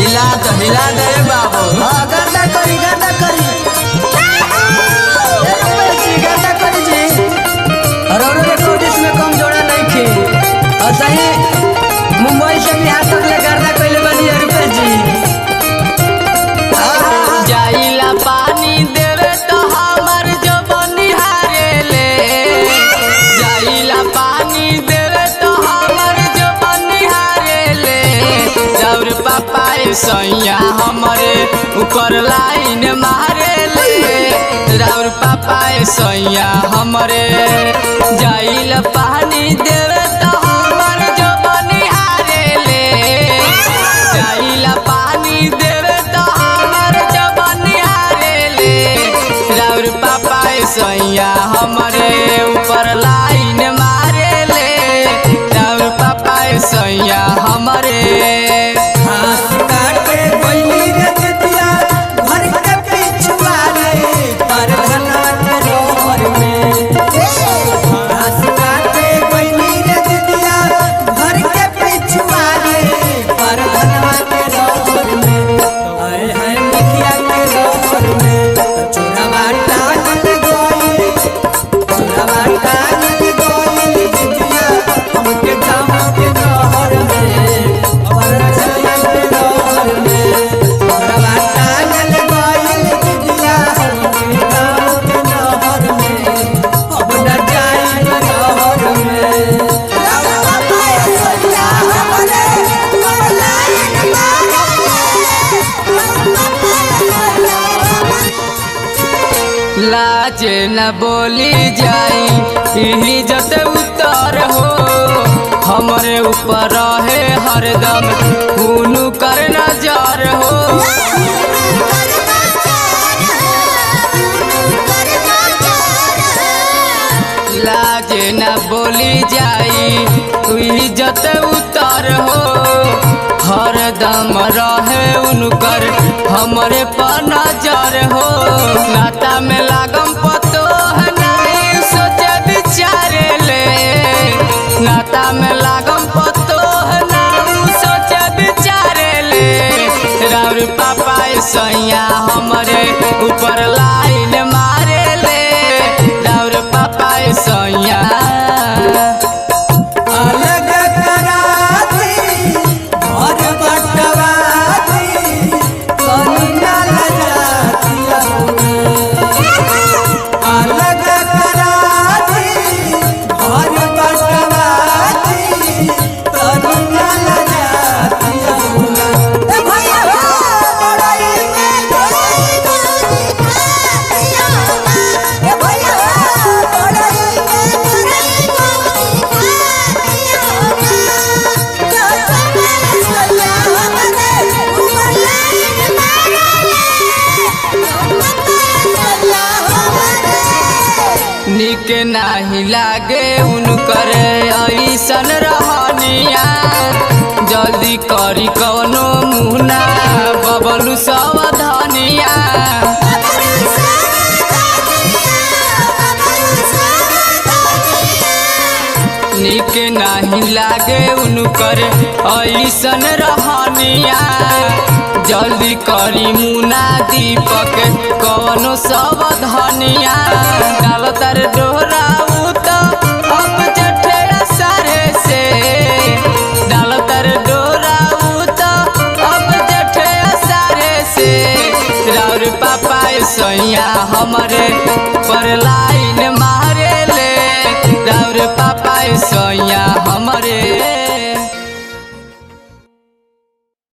हिला दे बाबू। हाँ गर्दा करी गर्दा करी गर्दा करी जी। अरोड़ो देखो जिसमें कम जोड़ा नहीं खे और सही मुंबई से बिहार तक ले गर्दा कैले बनी रुपए जी। जाइला पानी देवे तो हमर जो बनिहारे ले, जाइला पानी देवे तो हमर जो बनिहारे ले। राउर पापा सैया हमरे ऊपर लाइन मारे ले, राउर पापा सैया हमरे। जाइला पानी देवे तो हमर जो बनिहारे ले, जाइला पानी देवे तो हमर जो बनिहारे ले। राउर पापा सैया हमरे ऊपर लाइन मारे ले, राउर पापा सैया हमरे। लाज न बोली जाई इज्जत उतर हो, हमरे ऊपर रहे हरदम हुनु कर नजर हो। लाज न बोली जाई इज्जत उतर हो, हरदम रहे उनकर हमरे पर नजर हो। नाता में लागम पतो है नहीं सोचे विचारे ले, नाता में लागम पतो है नहीं सोचे विचारे ले। राउर पापा सैया हमरे ऊपर लाइन मारे ले, राउर पापा सैया। निक नाही लागे उनकर ऐसन रहनिया, जल्दी करी कवनो मुहना बबलू सावधानिया। निक नाही लागे उनकर ऐसन रहनिया, जल्दी करी मुना दीपक कवनो सावधानिया। डालो तर डोहराऊ तो अब जठे सारे से, डालो तर डोहराऊ तो अब जठे सारे से। राउर पापा सैया हमरे पर लाइन मारे ले, राउर पापा सैया।